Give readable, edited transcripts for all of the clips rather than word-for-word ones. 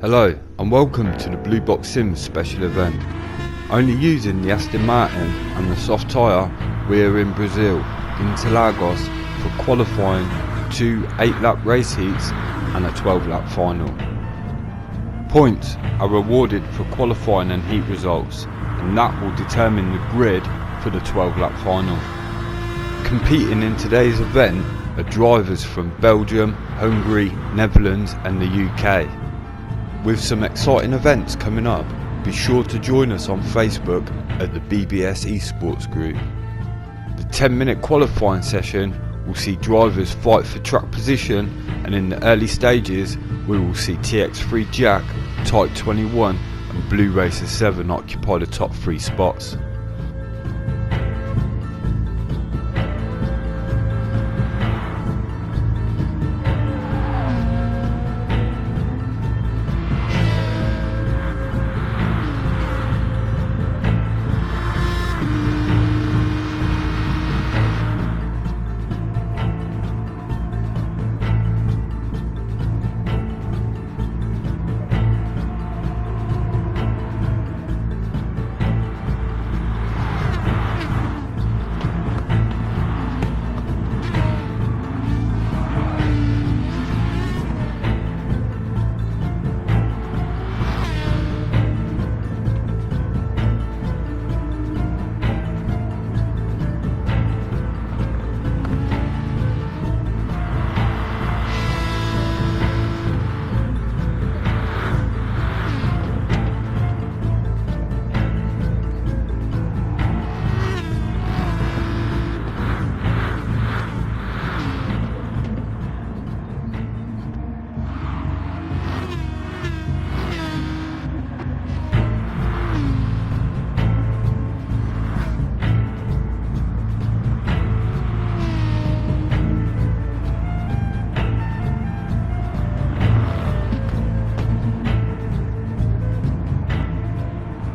Hello and welcome to the BlueBoxSIMS special event. Only using the Aston Martin and the soft tyre, we are in Brazil, Interlagos, for qualifying 2 8-lap race heats and a 12-lap final. Points are awarded for qualifying and heat results, and that will determine the grid for the 12-lap final. Competing in today's event are drivers from Belgium, Hungary, Netherlands and the UK. With some exciting events coming up, be sure to join us on Facebook at the BBS Esports group. The 10-minute qualifying session will see drivers fight for track position, and in the early stages we will see TX3 Jack, Type 21 and Blue Racer 7 occupy the top 3 spots.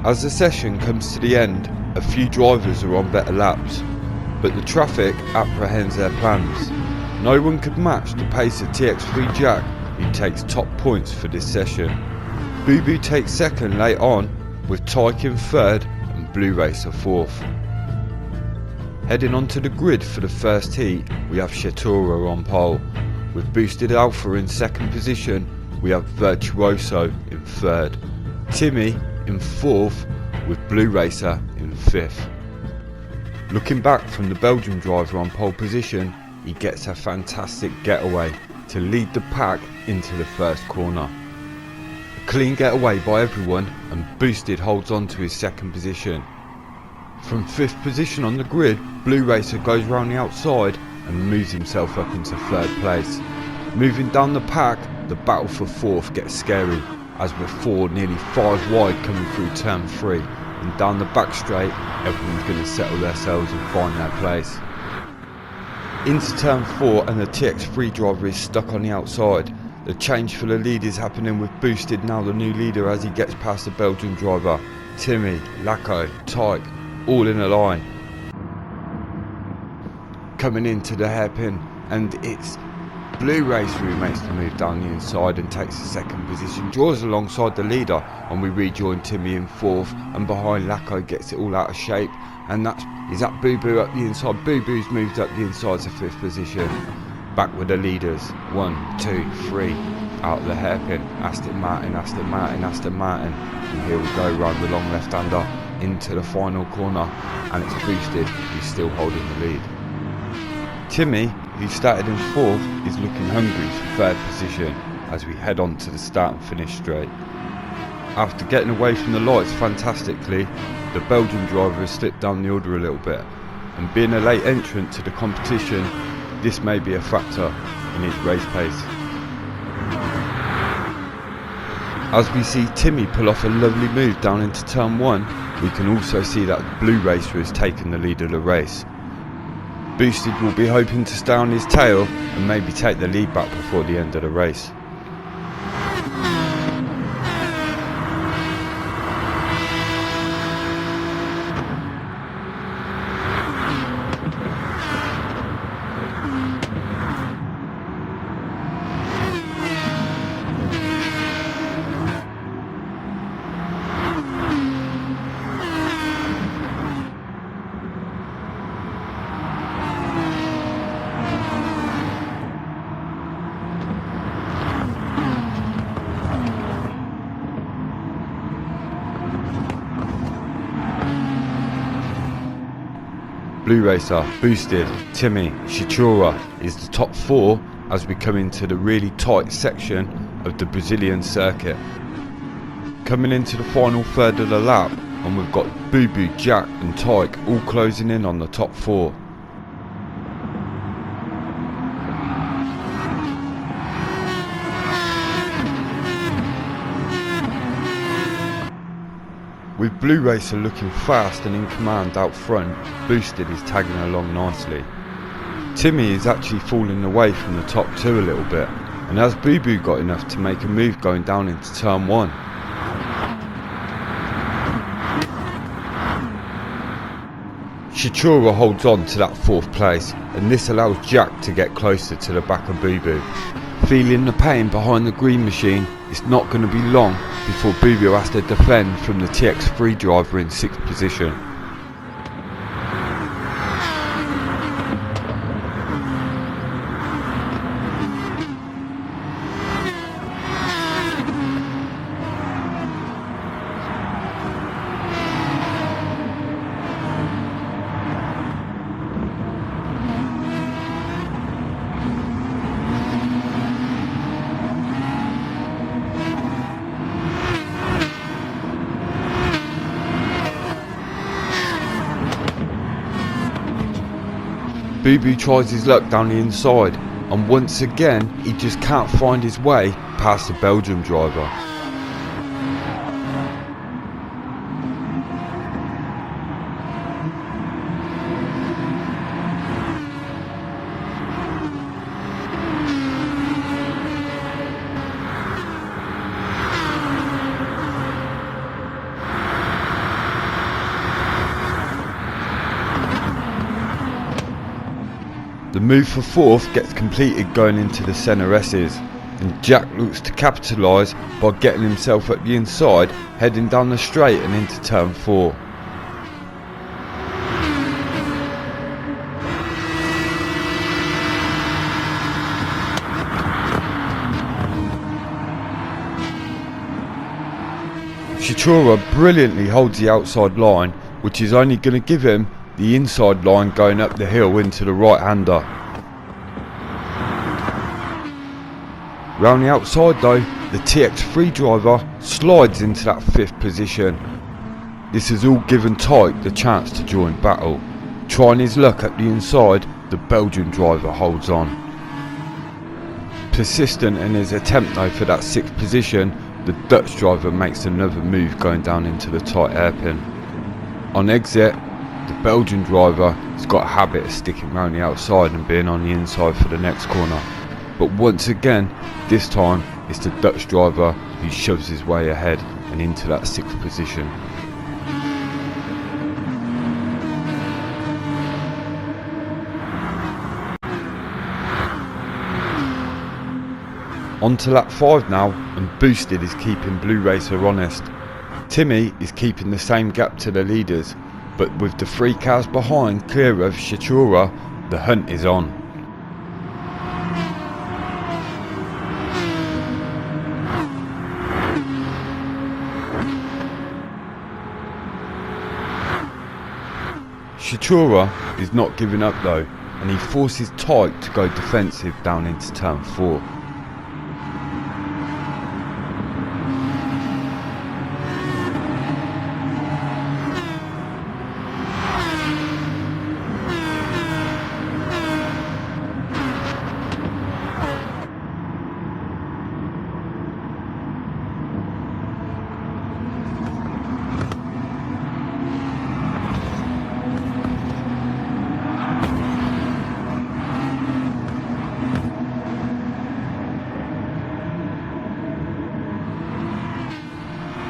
As the session comes to the end, a few drivers are on better laps, but the traffic apprehends their plans. No one could match the pace of TX3 Jack, who takes top points for this session. Boo Boo takes second late on, with Tyke third and Blue Racer fourth. Heading onto the grid for the first heat, we have Shatura on pole. With Boosted Alpha in second position, we have Virtuoso in third. Timmy in fourth, with Blue Racer in fifth. Looking back from the Belgian driver on pole position, he gets a fantastic getaway to lead the pack into the first corner. A clean getaway by everyone, and Boosted holds on to his second position. From fifth position on the grid, Blue Racer goes round the outside and moves himself up into third place. Moving down the pack, the battle for fourth gets scary, as we're 4 nearly 5 wide coming through turn 3, and down the back straight everyone's going to settle themselves and find their place. Into turn 4 and the TX3 driver is stuck on the outside. The change for the lead is happening with Boosted now the new leader as he gets past the Belgian driver. Timmy, Laco, Tyke, all in a line. Coming into the hairpin, and it's Blue Racer who makes the move down the inside and takes the second position, draws alongside the leader, and we rejoin Timmy in fourth, and behind Laco gets it all out of shape, and is that Boo Boo up the inside. Boo Boo's moved up the inside to fifth position. Back with the leaders, 1, 2, 3, out of the hairpin, Aston Martin, Aston Martin, Aston Martin, and here we go round the long left-hander into the final corner, and it's Boosted who's still holding the lead. Timmy, who started in fourth, is looking hungry for third position as we head on to the start and finish straight. After getting away from the lights fantastically, the Belgian driver has slipped down the order a little bit, and being a late entrant to the competition, this may be a factor in his race pace. As we see Timmy pull off a lovely move down into turn 1, we can also see that the Blue Racer has taken the lead of the race. Boosted will be hoping to stay on his tail and maybe take the lead back before the end of the race. Blue Racer, Boosted, Timmy, Shichura is the top 4 as we come into the really tight section of the Brazilian circuit. Coming into the final third of the lap, and we've got Boo Boo, Jack and Tyke all closing in on the top 4. With Blue Racer looking fast and in command out front, Boosted is tagging along nicely. Timmy is actually falling away from the top 2 a little bit, and has Boo Boo got enough to make a move going down into turn 1? Shichura holds on to that 4th place, and this allows Jack to get closer to the back of Boo Boo. Feeling the pain behind the green machine, it's not going to be long before Boo Boo has to defend from the TX3 driver in 6th position. Boo Boo tries his luck down the inside, and once again he just can't find his way past the Belgium driver. The move for 4th gets completed going into the centre S's, and Jack looks to capitalise by getting himself up the inside, heading down the straight and into turn 4. Shichura brilliantly holds the outside line, which is only going to give him the inside line going up the hill into the right-hander. Round the outside though, the TX3 driver slides into that 5th position. This has all given Tyke the chance to join battle. Trying his luck at the inside, the Belgian driver holds on. Persistent in his attempt though for that 6th position, the Dutch driver makes another move going down into the tight hairpin. On exit, the Belgian driver has got a habit of sticking around the outside and being on the inside for the next corner. But once again, this time it's the Dutch driver who shoves his way ahead and into that 6th position. On to lap 5 now, and Boosted is keeping Blue Racer honest. Timmy is keeping the same gap to the leaders, but with the 3 cars behind clear of Shichura, the hunt is on. Shichura is not giving up though, and he forces Tyke to go defensive down into turn 4.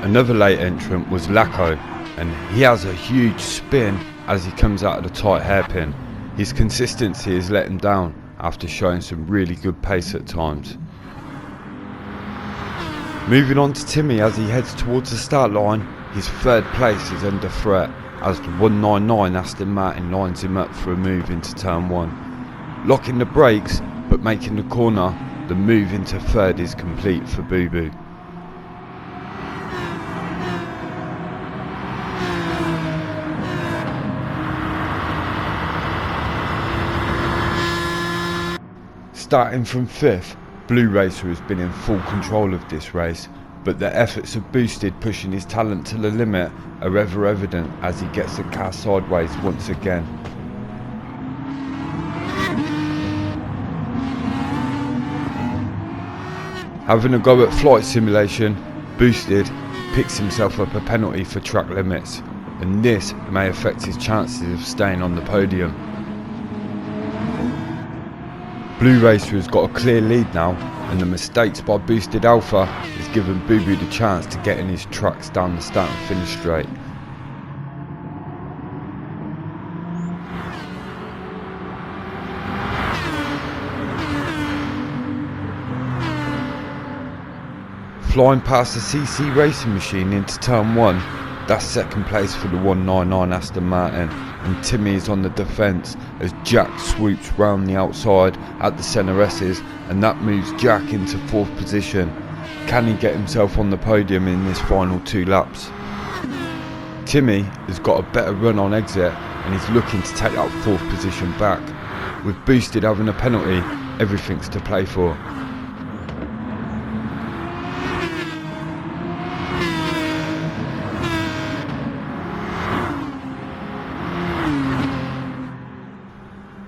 Another late entrant was Lacko, and he has a huge spin as he comes out of the tight hairpin. His consistency has let him down after showing some really good pace at times. Moving on to Timmy as he heads towards the start line, his 3rd place is under threat as the 199 Aston Martin lines him up for a move into turn 1. Locking the brakes but making the corner, the move into 3rd is complete for Boo Boo. Starting from 5th, Blue Racer has been in full control of this race, but the efforts of Boosted pushing his talent to the limit are ever evident as he gets the car sideways once again. Having a go at flight simulation, Boosted picks himself up a penalty for track limits, and this may affect his chances of staying on the podium. Blue Racer has got a clear lead now, and the mistakes by Boosted Alpha has given Boo Boo the chance to get in his trucks down the start and finish straight. Flying past the CC racing machine into turn 1, that's second place for the 199 Aston Martin, and Timmy is on the defence as Jack swoops round the outside at the centre S's, and that moves Jack into 4th position. Can he get himself on the podium in this final 2 laps? Timmy has got a better run on exit and he's looking to take that 4th position back. With Boosted having a penalty, everything's to play for.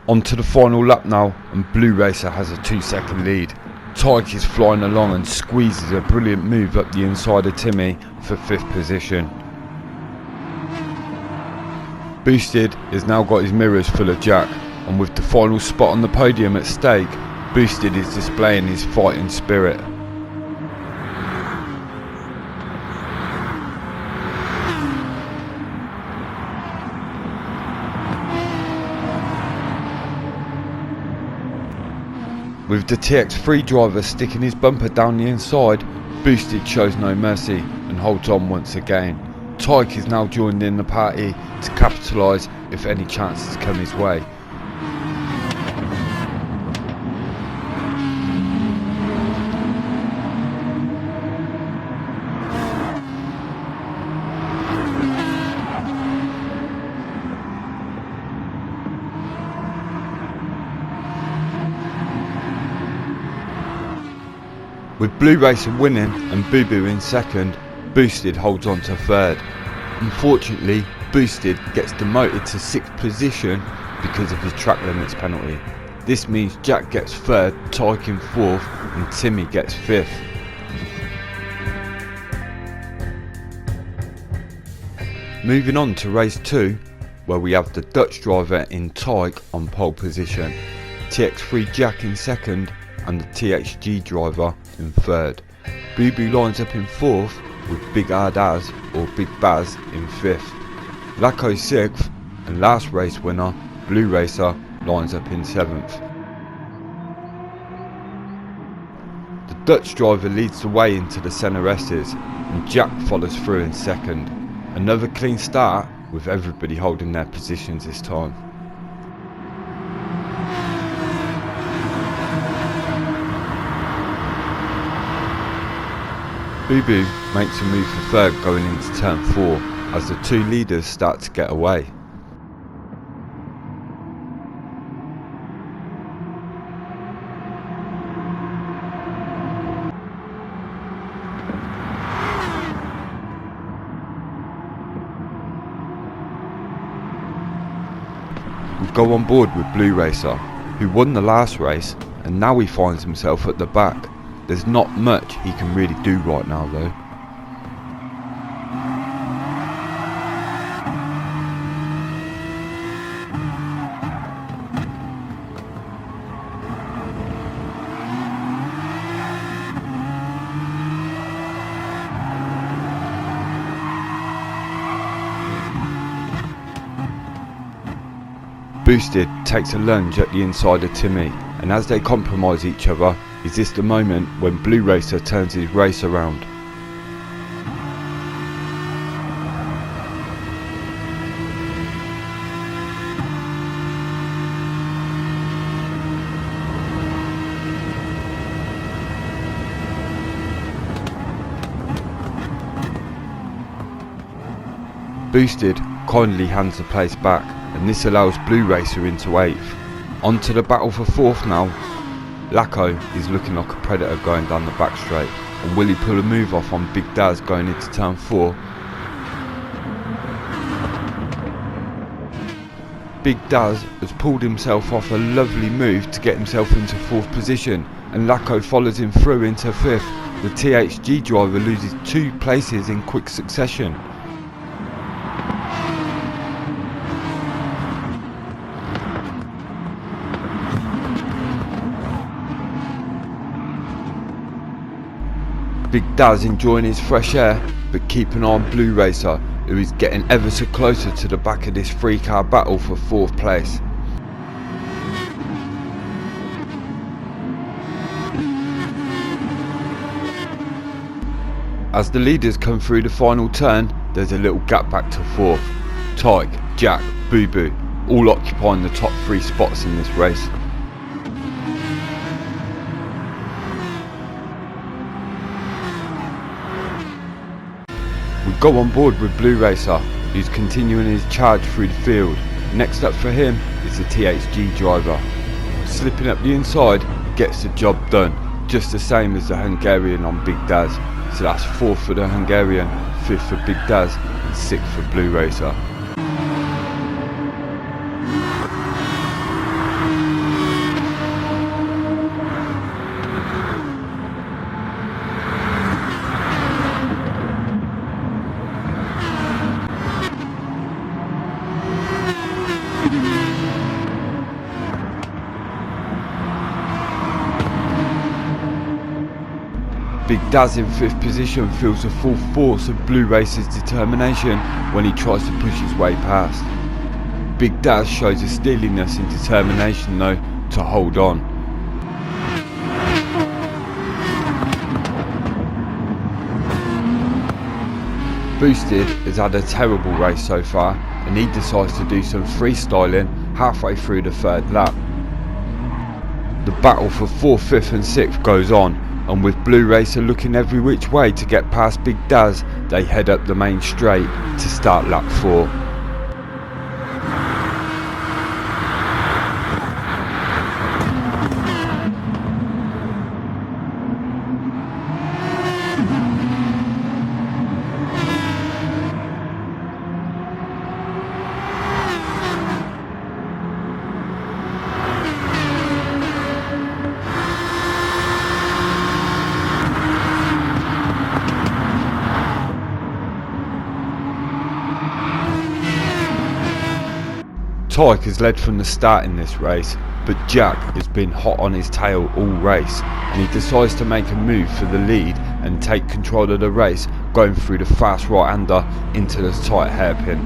On to the final lap now, and Blue Racer has a 2-second lead. Tyke is flying along and squeezes a brilliant move up the inside of Timmy for 5th position. Boosted has now got his mirrors full of Jack, and with the final spot on the podium at stake, Boosted is displaying his fighting spirit. With the TX3 driver sticking his bumper down the inside, Boosted shows no mercy and holds on once again. Tyke is now joined in the party to capitalise if any chances come his way. With Blue Racer winning and Boo Boo in 2nd, Boosted holds on to 3rd. Unfortunately, Boosted gets demoted to 6th position because of his track limits penalty. This means Jack gets 3rd, Tyke in 4th and Timmy gets 5th. Moving on to race 2, where we have the Dutch driver in Tyke on pole position, TX3 Jack in 2nd and the TXG driver in 3rd. Boo Boo lines up in 4th with Big Hard Az or Big Baz in 5th. Laco 6th, and last race winner Blue Racer lines up in 7th. The Dutch driver leads the way into the centre S's and Jack follows through in 2nd. Another clean start with everybody holding their positions this time. Boo Boo makes a move for 3rd going into turn 4 as the 2 leaders start to get away. We go on board with Blue Racer, who won the last race and now he finds himself at the back. There's not much he can really do right now though. Boosted takes a lunge at the inside of Timmy, and as they compromise each other, is this the moment when Blue Racer turns his race around. Boosted kindly hands the place back, and this allows Blue Racer into 8th. On to the battle for 4th now. Lacko is looking like a predator going down the back straight, and will he pull a move off on Big Daz going into turn 4? Big Daz has pulled himself off a lovely move to get himself into 4th position, and Lacko follows him through into 5th. The THG driver loses 2 places in quick succession. Big Daz enjoying his fresh air, but keep an eye on Blue Racer, who is getting ever so closer to the back of this 3-car battle for 4th place. As the leaders come through the final turn, there's a little gap back to 4th. Tyke, Jack, Boo Boo, all occupying the top 3 spots in this race. We go on board with Blue Racer, who's continuing his charge through the field. Next up for him is the THG driver. Slipping up the inside gets the job done, just the same as the Hungarian on Big Daz. So that's 4th for the Hungarian, 5th for Big Daz, and 6th for Blue Racer. Big Daz in 5th position feels the full force of Blue Racer's determination when he tries to push his way past. Big Daz shows a steeliness and determination though to hold on. Boosted has had a terrible race so far, and he decides to do some freestyling halfway through the 3rd lap. The battle for 4th, 5th and 6th goes on, and with Blue Racer looking every which way to get past Big Daz, they head up the main straight to start lap 4. Tyke has led from the start in this race, but Jack has been hot on his tail all race, and he decides to make a move for the lead and take control of the race, going through the fast right-hander into the tight hairpin.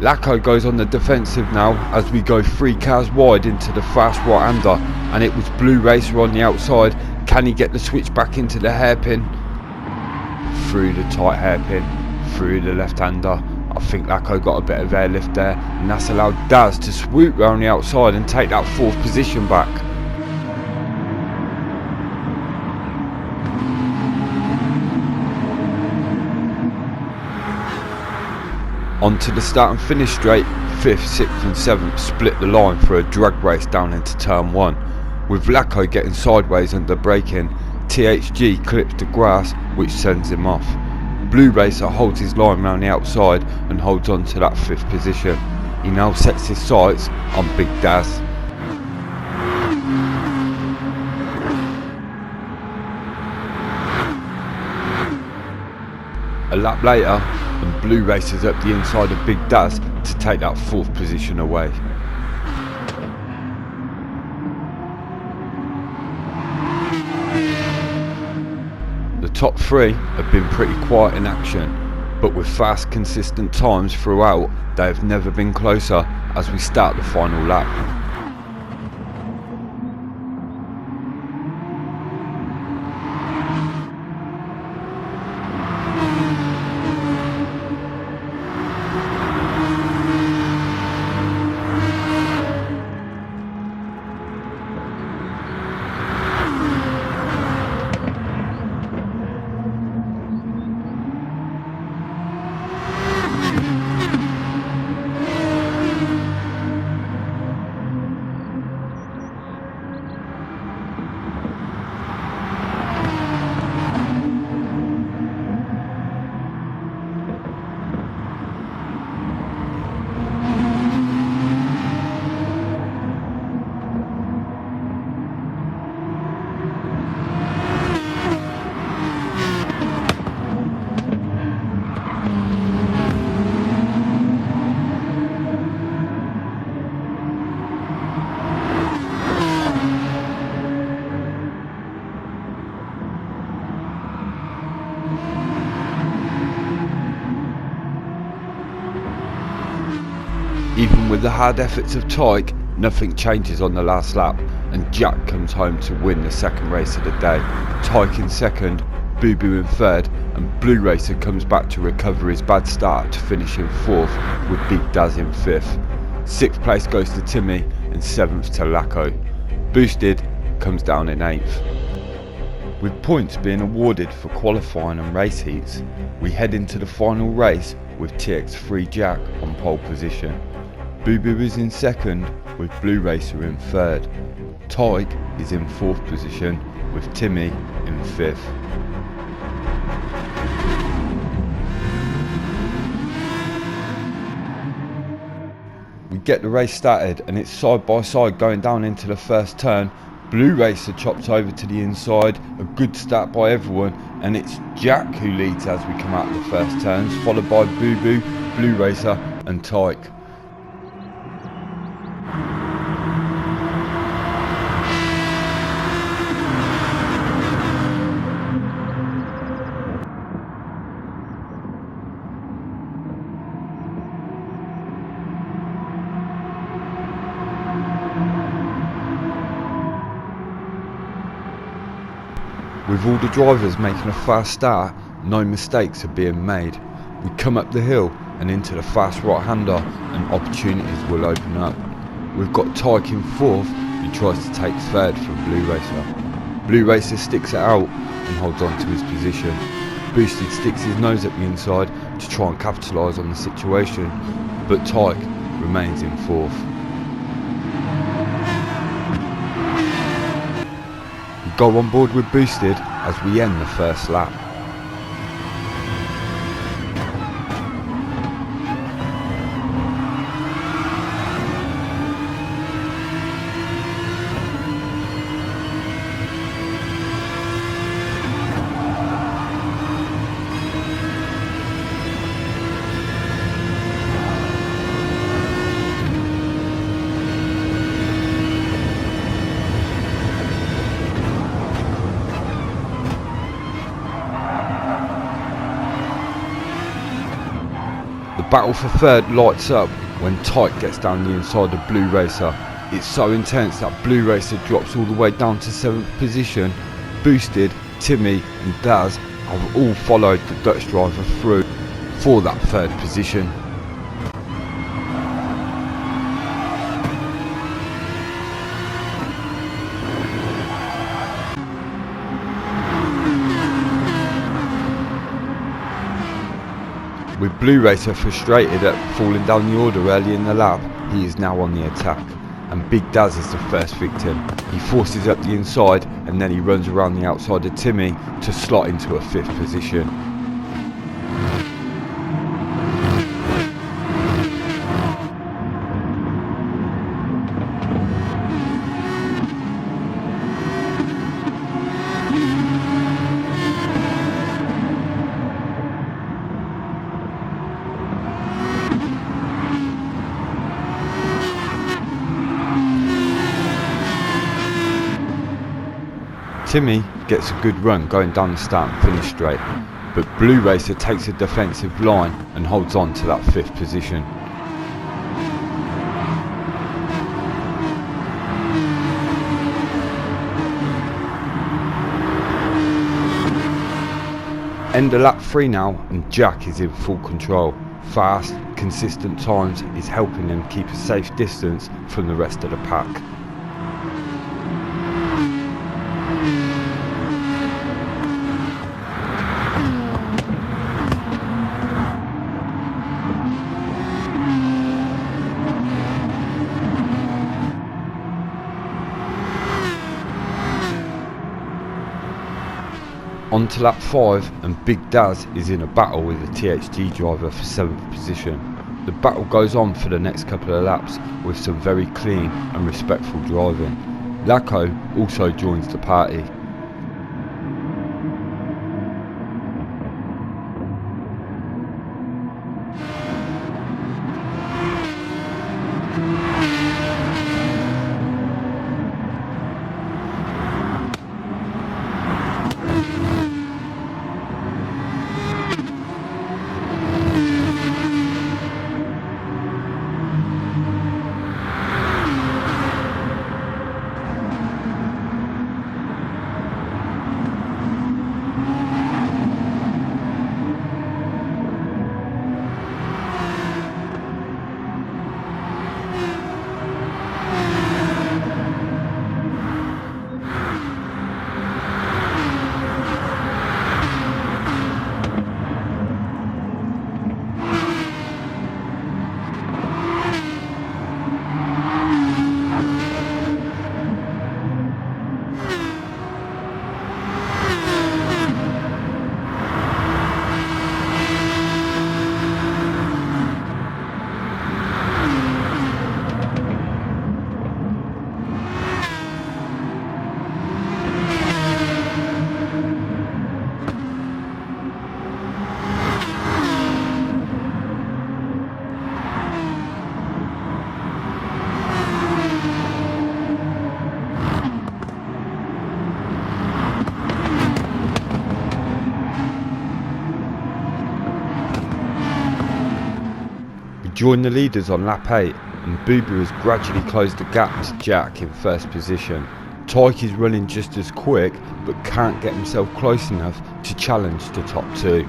Lacko goes on the defensive now as we go 3 cars wide into the fast right-hander, and it was Blue Racer on the outside. Can he get the switch back into the hairpin? Through the tight hairpin, through the left-hander. I think Lacko got a bit of airlift there, and that's allowed Daz to swoop round the outside and take that 4th position back. Onto the start and finish straight, 5th, 6th and 7th split the line for a drag race down into turn 1. With Lacko getting sideways under braking, THG clips the grass, which sends him off. Blue Racer holds his line round the outside and holds on to that 5th position. He now sets his sights on Big Daz. A lap later, and Blue Racer's up the inside of Big Daz to take that 4th position away. The top 3 have been pretty quiet in action, but with fast consistent times throughout, they have never been closer as we start the final lap. Even with the hard efforts of Tyre, nothing changes on the last lap, and Jack comes home to win the second race of the day. Tyre in second, Boo Boo in third, and Blue Racer comes back to recover his bad start to finish in fourth, with Big Daz in fifth. Sixth place goes to Timmy, and seventh to Laco. Boosted comes down in eighth. With points being awarded for qualifying and race heats, we head into the final race with TX3 Jack on pole position. Boo Boo is in second, with Blue Racer in third. Tyre is in fourth position, with Timmy in fifth. We get the race started, and it's side by side going down into the first turn. Blue Racer chops over to the inside, a good start by everyone, and it's Jack who leads as we come out of the first turns, followed by Boo Boo, Blue Racer and Tyre. With all the drivers making a fast start, no mistakes are being made. We come up the hill and into the fast right-hander, and opportunities will open up. We've got Tyre in fourth, who tries to take third from Blue Racer. Blue Racer sticks it out and holds on to his position. Boosted sticks his nose at the inside to try and capitalise on the situation, but Tyre remains in fourth. Go on board with Boosted as we end the first lap. The battle for third lights up when Tyre gets down the inside of Blue Racer. It's so intense that Blue Racer drops all the way down to 7th position. Boosted, Timmy and Daz have all followed the Dutch driver through for that third position. With Blue Racer frustrated at falling down the order early in the lap, he is now on the attack, and Big Daz is the first victim. He forces up the inside and then he runs around the outside of Timmy to slot into a 5th position. Timmy gets a good run going down the start and finish straight, but Blue Racer takes a defensive line and holds on to that 5th position. End of lap 3 now, and Jack is in full control. Fast, consistent times is helping him keep a safe distance from the rest of the pack. On to lap 5, and Big Daz is in a battle with the TXG driver for 7th position. The battle goes on for the next couple of laps with some very clean and respectful driving. Laco also joins the party. joined the leaders on lap 8 and Boo-Boo has gradually closed the gap to Jack in first position. Tyke is running just as quick but can't get himself close enough to challenge the top 2.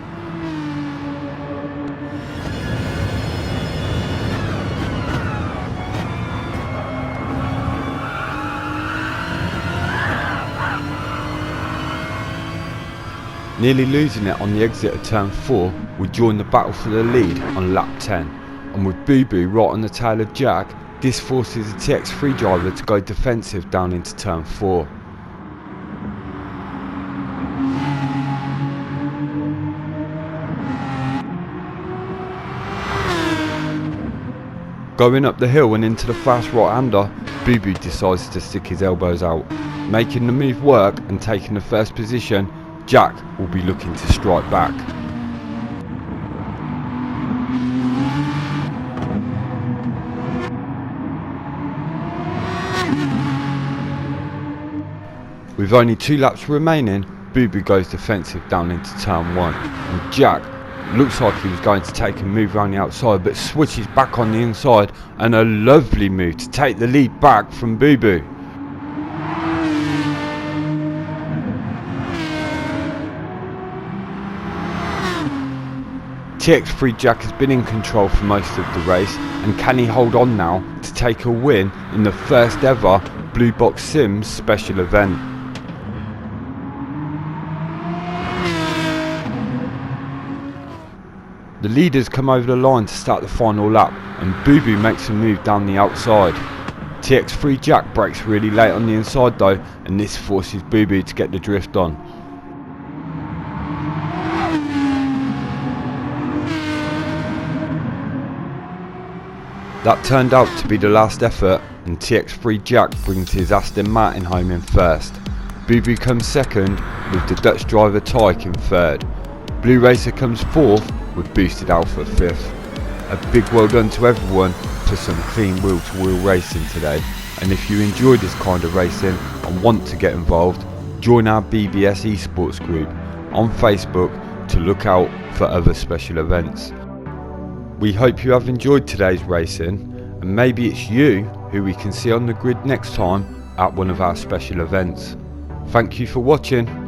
Nearly losing it on the exit of turn 4, we join the battle for the lead on lap 10, and with Boo-Boo right on the tail of Jack, this forces the TX3 driver to go defensive down into turn 4. Going up the hill and into the fast right-hander, Boo-Boo decides to stick his elbows out. Making the move work and taking the first position, Jack will be looking to strike back. With only 2 laps remaining, Boo-Boo goes defensive down into turn 1, and Jack looks like he was going to take a move around the outside but switches back on the inside, and a lovely move to take the lead back from Boo-Boo. TX3 Jack has been in control for most of the race, and can he hold on now to take a win in the first ever BlueBoxSIMS special event? The leaders come over the line to start the final lap, and Boo-Boo makes a move down the outside. TX3 Jack brakes really late on the inside though, and this forces Boo-Boo to get the drift on. That turned out to be the last effort, and TX3 Jack brings his Aston Martin home in first. Boo-Boo comes second, with the Dutch driver Tyke in third. Blue Racer comes fourth, with Boosted Alpha fifth. A big well done to everyone for some clean wheel-to-wheel racing today, and if you enjoy this kind of racing and want to get involved, join our BBS esports group on Facebook to look out for other special events. We hope you have enjoyed today's racing, and maybe it's you who we can see on the grid next time at one of our special events. Thank you for watching.